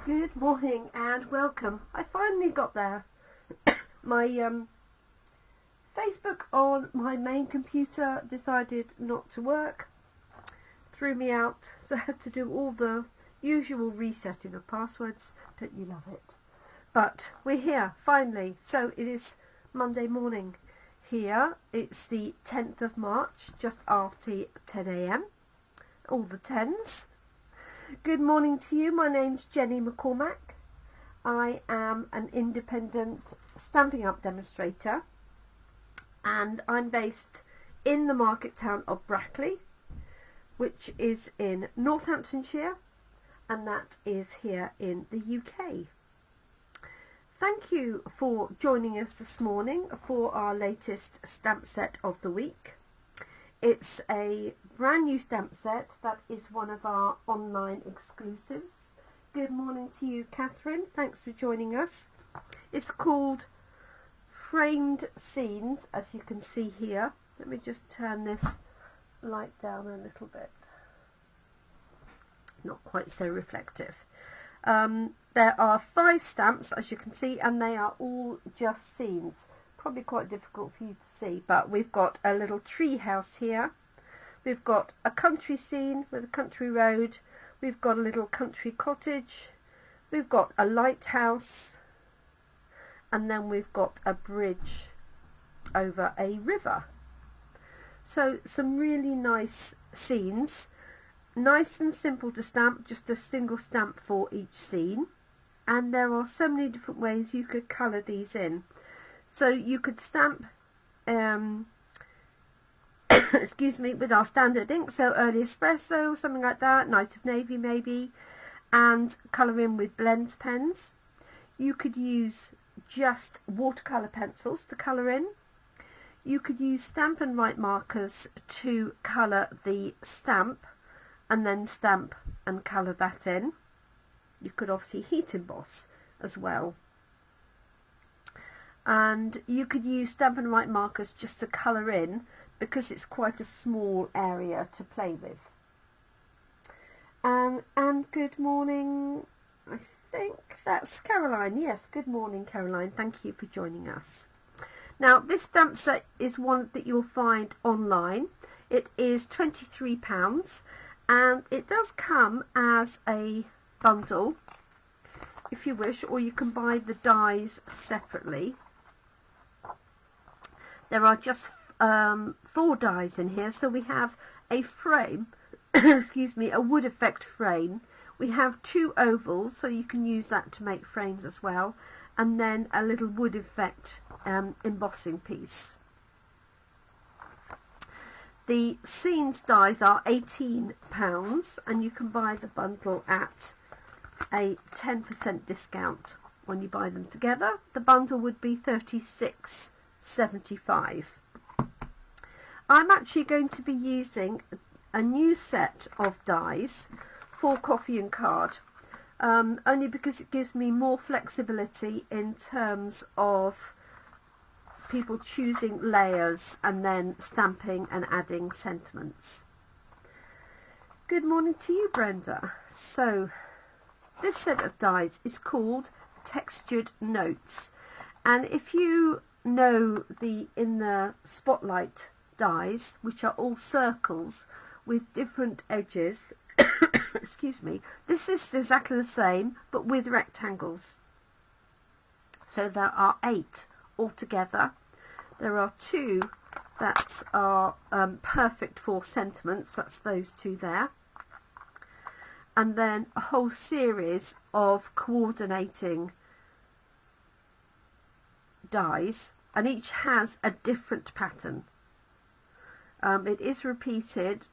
Good morning and welcome. I finally got there. My Facebook on my main computer decided not to work, threw me out, so I had to do all the usual resetting of passwords. Don't you love it? But we're here finally. So it is Monday morning here. It's the 10th of March, just after 10 a.m. All the 10s. Good morning to you. My name's Jenny McCormac. I am an independent Stampin' Up demonstrator, and I'm based in the market town of Brackley, which is in Northamptonshire, and that is here in the UK. Thank you for joining us this morning for our latest stamp set of the week. It's a brand new stamp set that is one of our online exclusives. Good morning to you, Catherine. Thanks for joining us. It's called Framed Scenes, as you can see here. Let me just turn this light down a little bit. Not quite so reflective. There are 5 stamps, as you can see, and they are all just scenes. Probably quite difficult for you to see, but we've got a little tree house here. We've got a country scene with a country road. We've got a little country cottage. We've got a lighthouse. And then we've got a bridge over a river. So some really nice scenes. Nice and simple to stamp, just a single stamp for each scene. And there are so many different ways you could colour these in. So you could stamp, excuse me, with our standard ink, so early espresso, something like that, Night of Navy maybe, and colour in with blends pens. You could use just watercolour pencils to colour in. You could use stamp and write markers to colour the stamp, and then stamp and colour that in. You could obviously heat emboss as well. And you could use stamp and write markers just to colour in, because it's quite a small area to play with. And good morning, I think that's Caroline. Yes, good morning, Caroline. Thank you for joining us. Now, this stamp set is one that you'll find online. It is £23, and it does come as a bundle, if you wish, or you can buy the dies separately. There are just 4 dies in here. So we have a frame, excuse me, a wood effect frame. We have 2 ovals, so you can use that to make frames as well. And then a little wood effect embossing piece. The scenes dies are £18, and you can buy the bundle at a 10% discount when you buy them together. The bundle would be £36.75. I'm actually going to be using a new set of dies for coffee and card, only because it gives me more flexibility in terms of people choosing layers and then stamping and adding sentiments. Good morning to you, Brenda. So this set of dies is called Textured Notes, and if you know the In the Spotlight dies, which are all circles with different edges, excuse me, this is exactly the same but with rectangles. So there are 8 altogether. There are 2 that are perfect for sentiments, that's those 2 there, and then a whole series of coordinating dies, and each has a different pattern. It is repeated,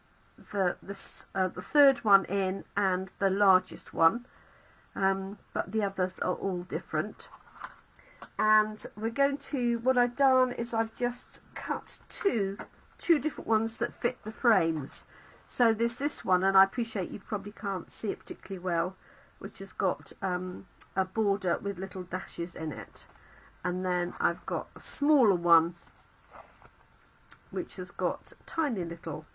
the 3rd one in and the largest one, but the others are all different. And we're going to, what I've done is I've just cut two different ones that fit the frames. So there's this one, and I appreciate you probably can't see it particularly well, which has got a border with little dashes in it. And then I've got a smaller one which has got tiny little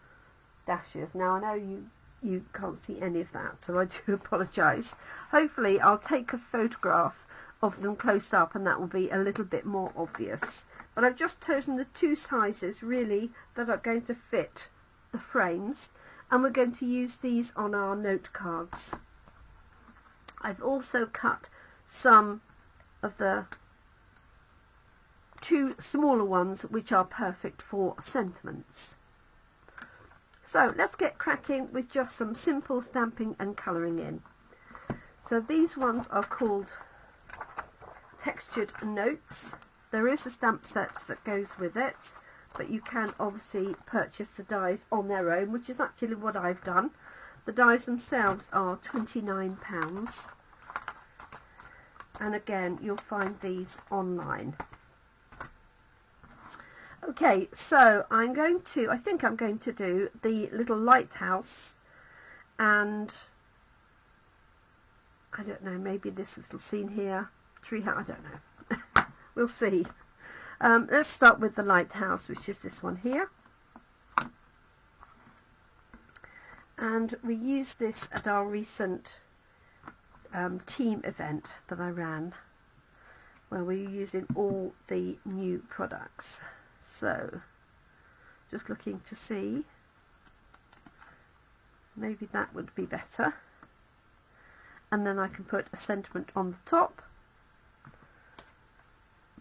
dashes. Now I know you you can't see any of that, so I do apologise. Hopefully I'll take a photograph of them close up and that will be a little bit more obvious. But I've just chosen the two sizes really that are going to fit the frames, and we're going to use these on our note cards. I've also cut some of the two smaller ones which are perfect for sentiments. So let's get cracking with just some simple stamping and colouring in. So these ones are called textured notes. There is a stamp set that goes with it, but you can obviously purchase the dies on their own, which is actually what I've done. The dies themselves are £29, and again you'll find these online. Okay, so I think I'm going to do the little lighthouse, and I don't know, maybe this little scene here, tree house, I don't know. We'll see. Let's start with the lighthouse, which is this one here. And we used this at our recent team event that I ran, where we were using all the new products. So just looking to see, maybe that would be better, and then I can put a sentiment on the top,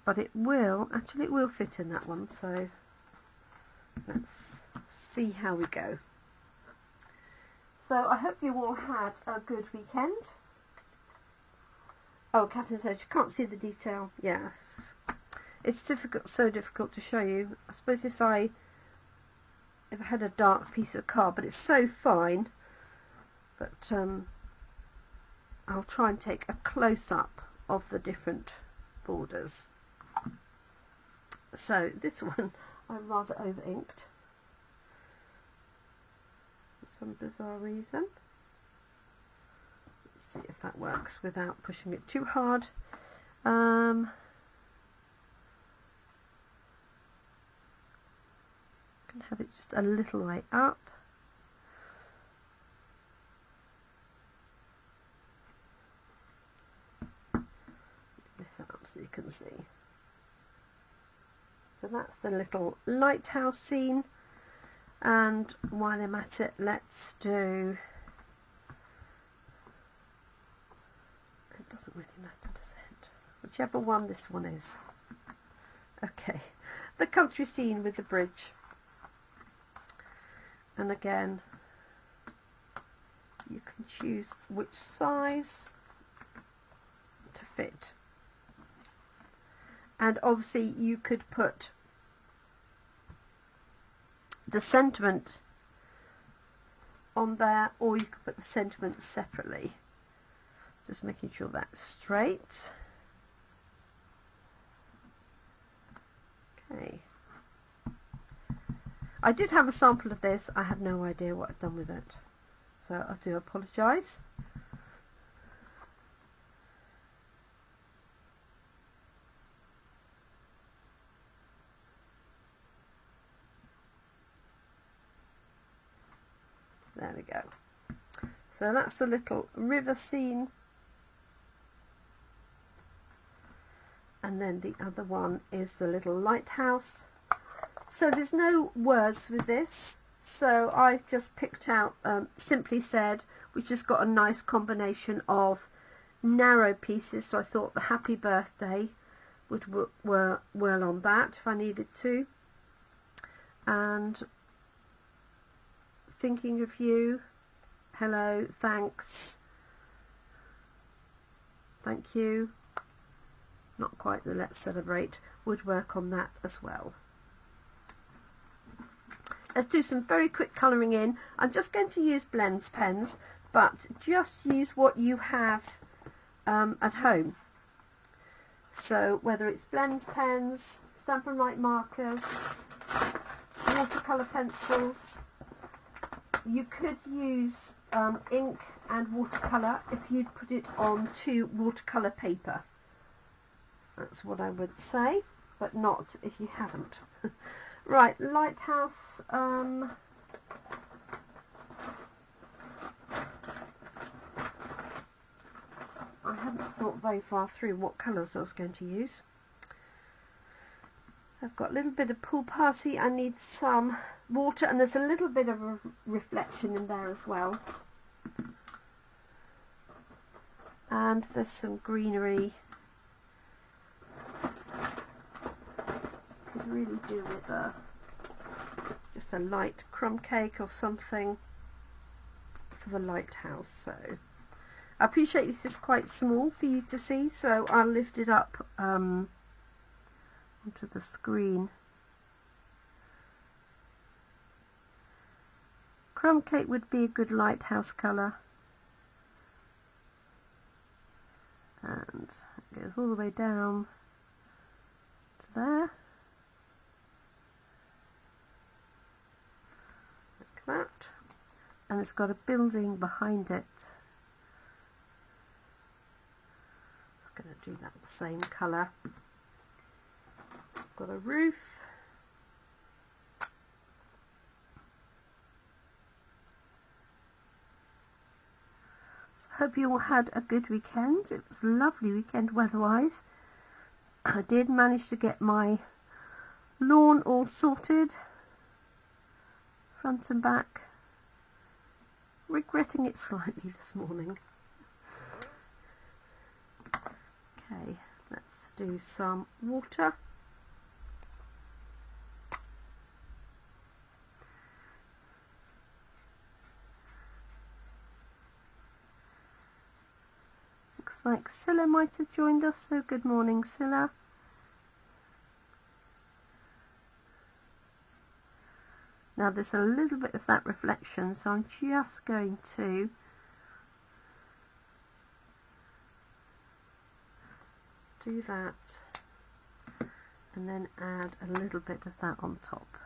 but it will fit in that one, so let's see how we go. So I hope you all had a good weekend. Oh, Catherine says you can't see the detail. Yes. It's difficult, so difficult to show you. I suppose if I had a dark piece of card, but it's so fine. But I'll try and take a close-up of the different borders. So this one I'm rather over-inked for some bizarre reason. Let's see if that works without pushing it too hard. Can have it just a little way up. Lift that up so you can see. So that's the little lighthouse scene, and while I'm at it, let's do, it doesn't really matter, does it? Whichever one this one is. Okay, the country scene with the bridge. And again, you can choose which size to fit. And obviously you could put the sentiment on there, or you could put the sentiment separately. Just making sure that's straight. Okay. I did have a sample of this. I have no idea what I've done with it, so I do apologise. There we go. So that's the little river scene, and then the other one is the little lighthouse. So there's no words with this, so I've just picked out Simply Said, which has got a nice combination of narrow pieces, so I thought the happy birthday would work well on that if I needed to, and thinking of you, hello, thanks, thank you, not quite the let's celebrate, would work on that as well. Let's do some very quick colouring in. I'm just going to use blends pens, but just use what you have at home. So whether it's blends pens, Stampin' Write markers, watercolour pencils, you could use ink and watercolour if you'd put it onto watercolour paper. That's what I would say, but not if you haven't. Right, lighthouse, I hadn't thought very far through what colours I was going to use. I've got a little bit of pool party. I need some water, and there's a little bit of a reflection in there as well. And there's some greenery. Could really do with just a light crumb cake or something for the lighthouse. So I appreciate this is quite small for you to see, so I'll lift it up onto the screen. Crumb cake would be a good lighthouse colour, and it goes all the way down to there, like that, and it's got a building behind it. I'm going to do that the same colour. Got a roof. So I hope you all had a good weekend. It was a lovely weekend weather-wise. I did manage to get my lawn all sorted, front and back. Regretting it slightly this morning. Okay, let's do some water. Looks like Scylla might have joined us, so good morning, Scylla. Now there's a little bit of that reflection, so I'm just going to do that and then add a little bit of that on top.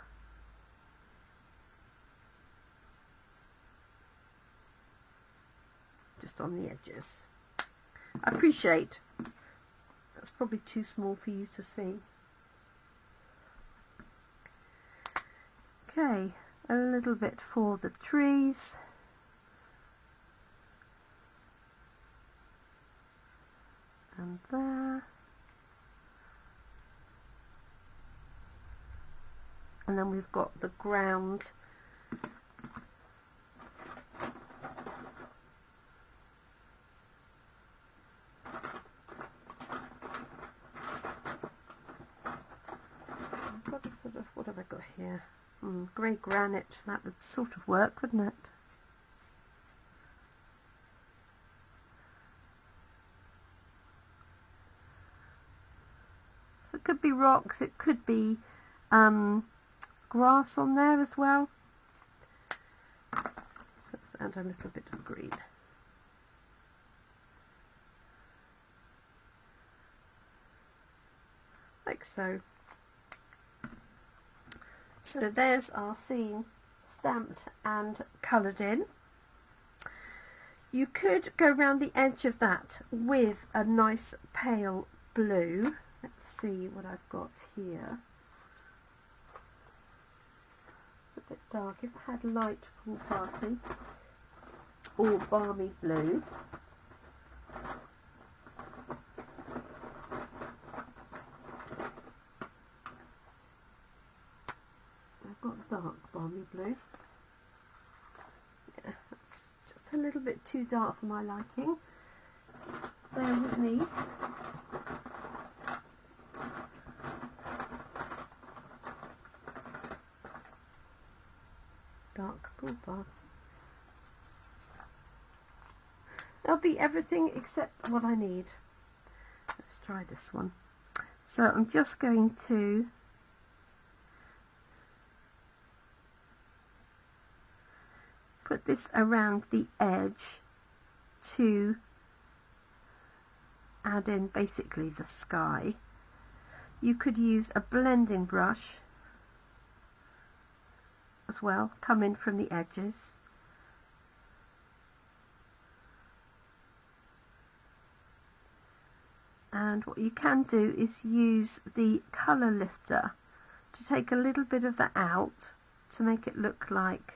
Just on the edges. I appreciate that's probably too small for you to see. Okay, a little bit for the trees. And there. And then we've got the ground. I've got a sort of, what have I got here? Grey granite, that would sort of work, wouldn't it? So it could be rocks, it could be grass on there as well. So let's add a little bit of green. Like so. So there's our scene stamped and coloured in. You could go around the edge of that with a nice pale blue. Let's see what I've got here. It's a bit dark. If I had light pool party or balmy blue. Got dark balmy blue. Yeah, that's just a little bit too dark for my liking. Bear with me. Dark pool party. That'll be everything except what I need. Let's try this one. So I'm just going to put this around the edge to add in basically the sky. You could use a blending brush as well, come in from the edges. And what you can do is use the colour lifter to take a little bit of that out to make it look like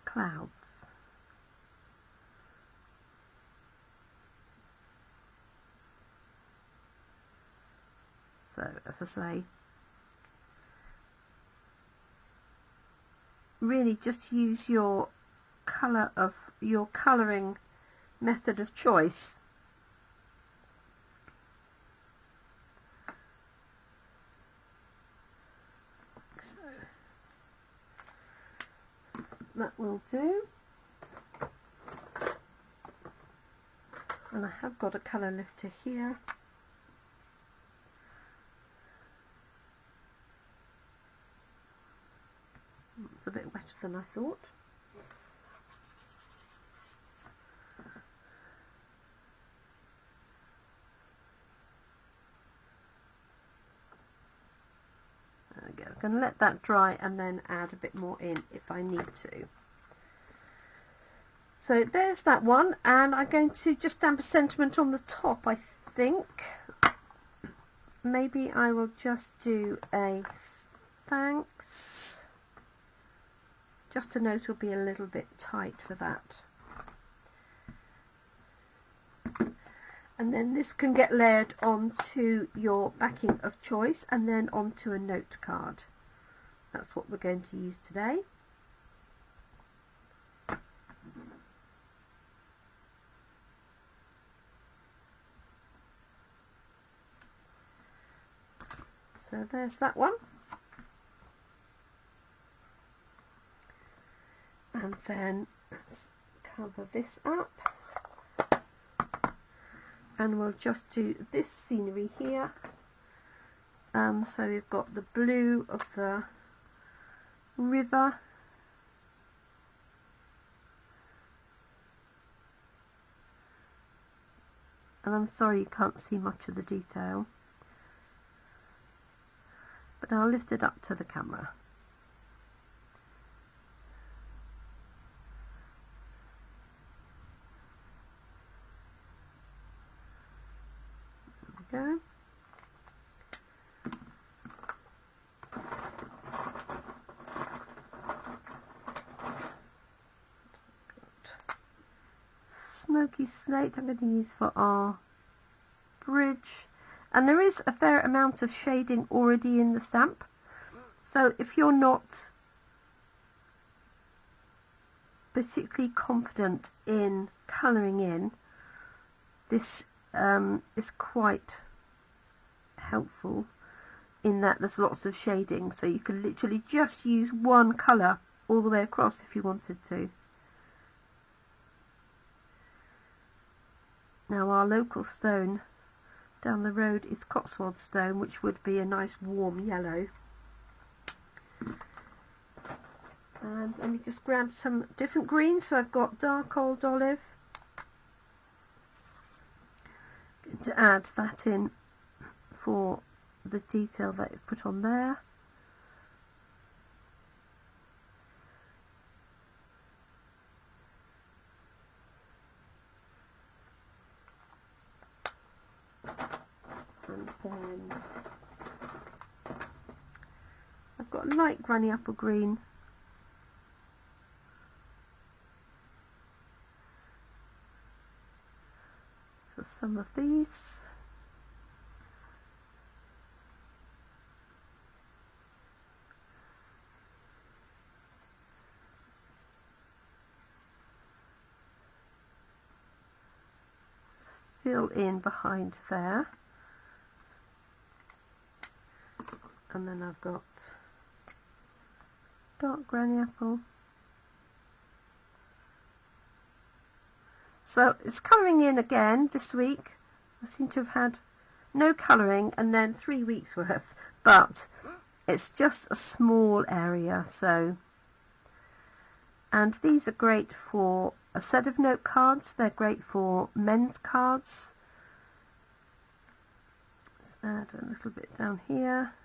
clouds. So as I say, really just use your colouring method of choice. So that will do. And I have got a colour lifter here. It's a bit wetter than I thought. There we go. I'm going to let that dry and then add a bit more in if I need to. So there's that one, and I'm going to just stamp a sentiment on the top, I think. Maybe I will just do a thanks. Just a note will be a little bit tight for that. And then this can get layered onto your backing of choice and then onto a note card. That's what we're going to use today. So there's that one. And then let's cover this up. And we'll just do this scenery here. So we've got the blue of the river. And I'm sorry you can't see much of the detail, but I'll lift it up to the camera. There we go. Smoky slate I'm going to use for our bridge, and there is a fair amount of shading already in the stamp, so if you're not particularly confident in colouring in, this is quite helpful in that there's lots of shading, so you can literally just use one colour all the way across if you wanted to. Now our local stone down the road is Cotswold stone, which would be a nice warm yellow. And let me just grab some different greens. So I've got dark old olive. Going to add that in for the detail that I put on there. And then I've got a light granny apple green for some of these. Fill in behind there. And then I've got dark granny apple. So it's colouring in again this week. I seem to have had no colouring and then 3 weeks worth, but it's just a small area. So, and these are great for a set of note cards. They're great for men's cards. Let's add a little bit down here.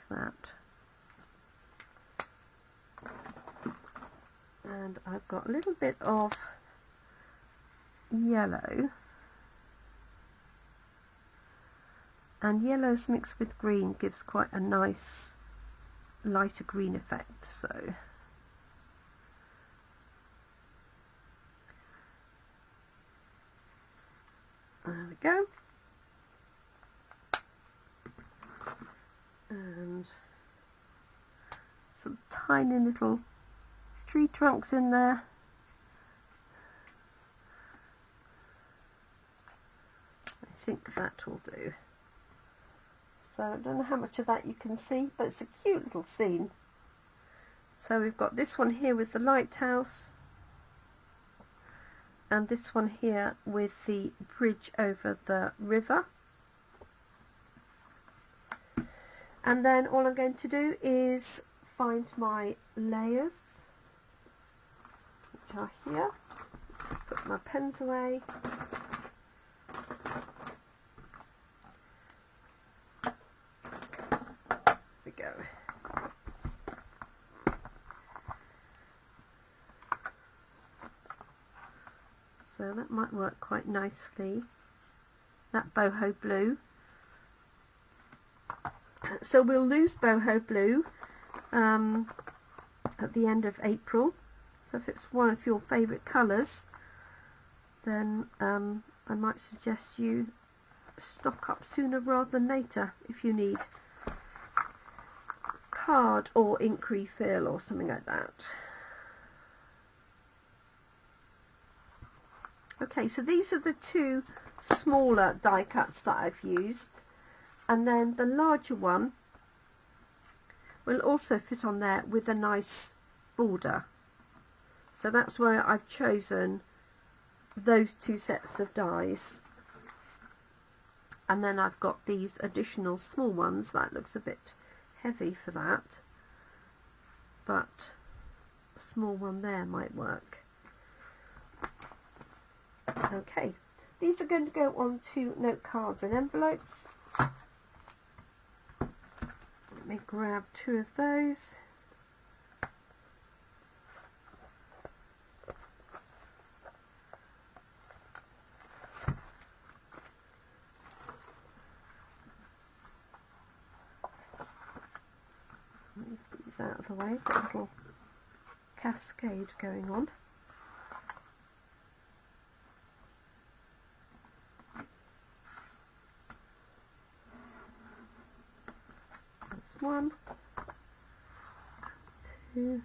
That, and I've got a little bit of yellow, and yellows mixed with green gives quite a nice lighter green effect. So There we go. And some tiny little tree trunks in there. I think that will do. So I don't know how much of that you can see, but it's a cute little scene. So we've got this one here with the lighthouse, and this one here with the bridge over the river. And then all I'm going to do is find my layers, which are here. Put my pens away. There we go. So that might work quite nicely, that boho blue. So we'll lose boho blue at the end of April. So if it's one of your favourite colours, then I might suggest you stock up sooner rather than later if you need card or ink refill or something like that. Okay, so these are the two smaller die cuts that I've used, and then the larger one will also fit on there with a nice border. So that's where I've chosen those two sets of dies. And then I've got these additional small ones. That looks a bit heavy for that, but a small one there might work. Okay, these are going to go onto note cards and envelopes. Let me grab two of those. Move these out of the way, got a little cascade going on. One, two.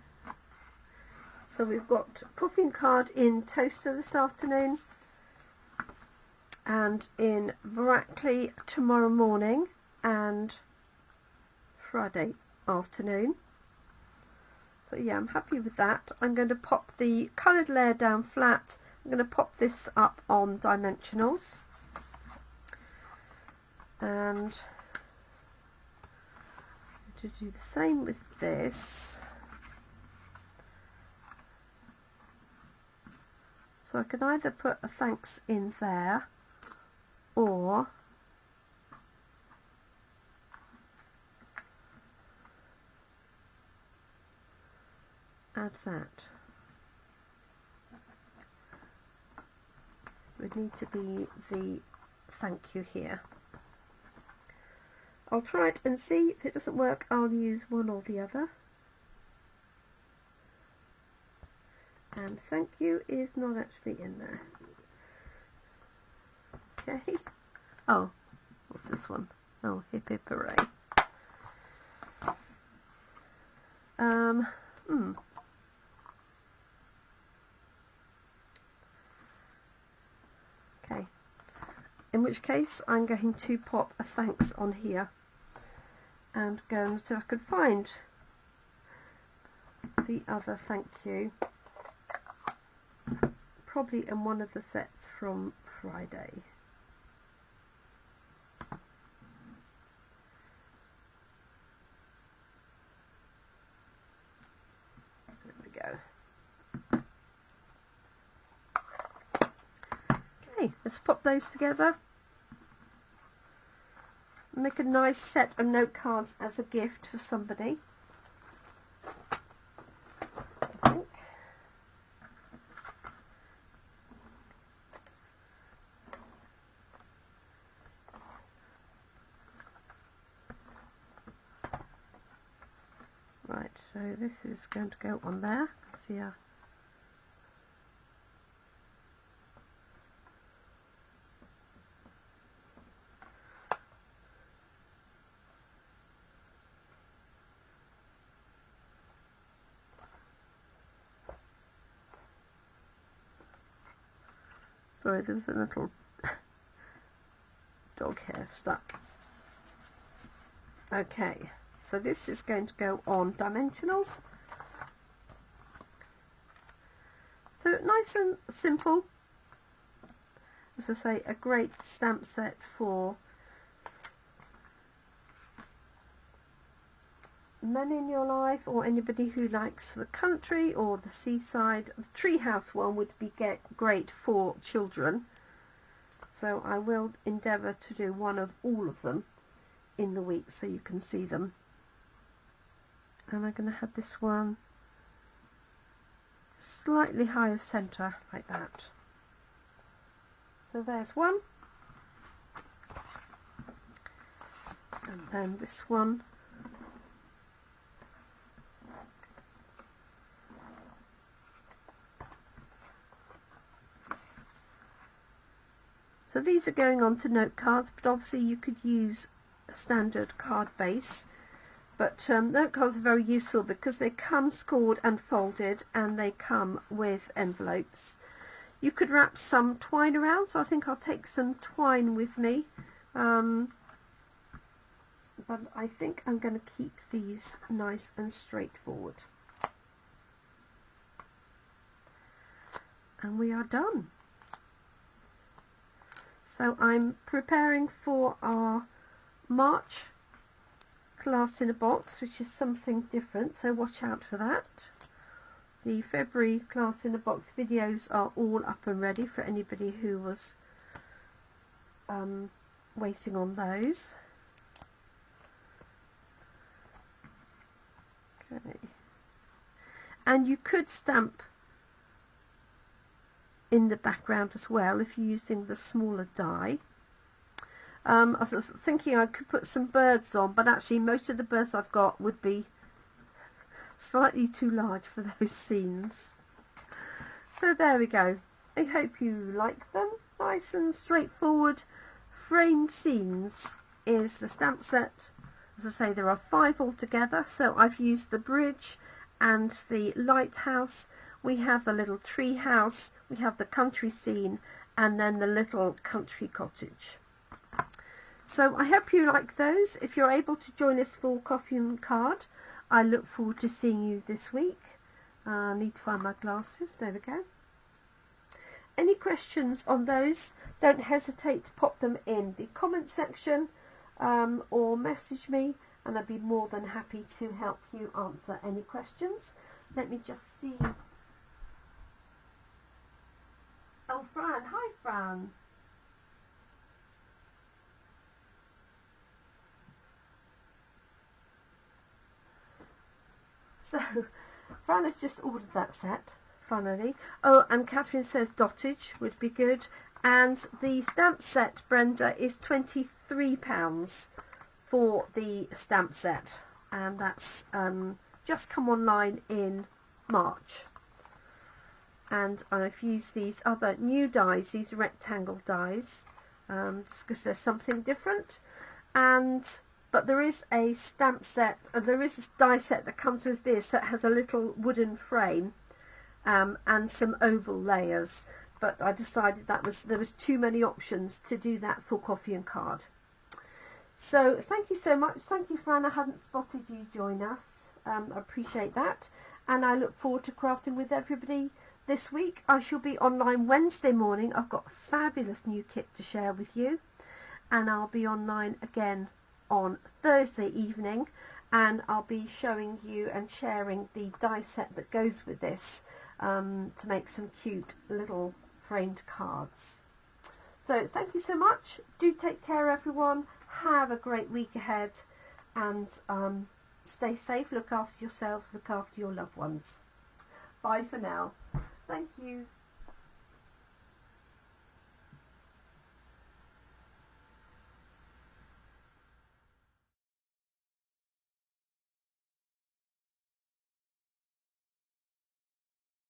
So we've got puffing card in Toaster this afternoon, and in Brackley tomorrow morning and Friday afternoon. So yeah, I'm happy with that. I'm going to pop the coloured layer down flat. I'm going to pop this up on dimensionals, and to do the same with this. So I can either put a thanks in there or add that. Would need to be the thank you here. I'll try it and see. If it doesn't work, I'll use one or the other. And thank you is not actually in there. Okay. Oh, what's this one? Oh, hip hip hooray. Okay. In which case, I'm going to pop a thanks on here and go and see if I can find the other thank you. Probably in one of the sets from Friday. There we go. Okay, let's pop those together. Make a nice set of note cards as a gift for somebody. I think. Right, so this is going to go on there. See how. Sorry, there was a little dog hair stuck. Okay, so this is going to go on dimensionals. So nice and simple. As I say, a great stamp set for men in your life, or anybody who likes the country or the seaside. The treehouse one would be great for children, so I will endeavour to do one of all of them in the week so you can see them. And I'm going to have this one slightly higher centre like that. So there's one, and then this one. So these are going on to note cards, but obviously you could use a standard card base. But note cards are very useful because they come scored and folded, and they come with envelopes. You could wrap some twine around, so I think I'll take some twine with me. But I think I'm going to keep these nice and straightforward. And we are done. So I'm preparing for our March class in a box, which is something different, so watch out for that. The February class in a box videos are all up and ready for anybody who was waiting on those. Okay. And you could stamp in the background as well if you're using the smaller die. I was thinking I could put some birds on, but actually most of the birds I've got would be slightly too large for those scenes. So there we go. I hope you like them. Nice and straightforward. Framed Scenes is the stamp set. As I say, there are 5 altogether, so I've used the bridge and the lighthouse. We have the little tree house, we have the country scene, and then the little country cottage. So I hope you like those. If you're able to join us for Coffee and Card, I look forward to seeing you this week. I need to find my glasses. There we go. Any questions on those, don't hesitate to pop them in the comment section or message me, and I'd be more than happy to help you answer any questions. Let me just see. Oh, Fran. Hi, Fran. So, Fran has just ordered that set, funnily. Oh, and Catherine says dotage would be good. And the stamp set, Brenda, is £23 for the stamp set. And that's just come online in March. And I've used these other new dies, these rectangle dies, just because there's something different. But there is a stamp set, there is a die set that comes with this that has a little wooden frame and some oval layers. But I decided there was too many options to do that for Coffee and Card. So thank you so much. Thank you, Fran. I hadn't spotted you join us. I appreciate that. And I look forward to crafting with everybody this week. I shall be online Wednesday morning. I've got a fabulous new kit to share with you. And I'll be online again on Thursday evening. And I'll be showing you and sharing the die set that goes with this to make some cute little framed cards. So thank you so much. Do take care, everyone. Have a great week ahead, and stay safe, look after yourselves, look after your loved ones. Bye for now. Thank you.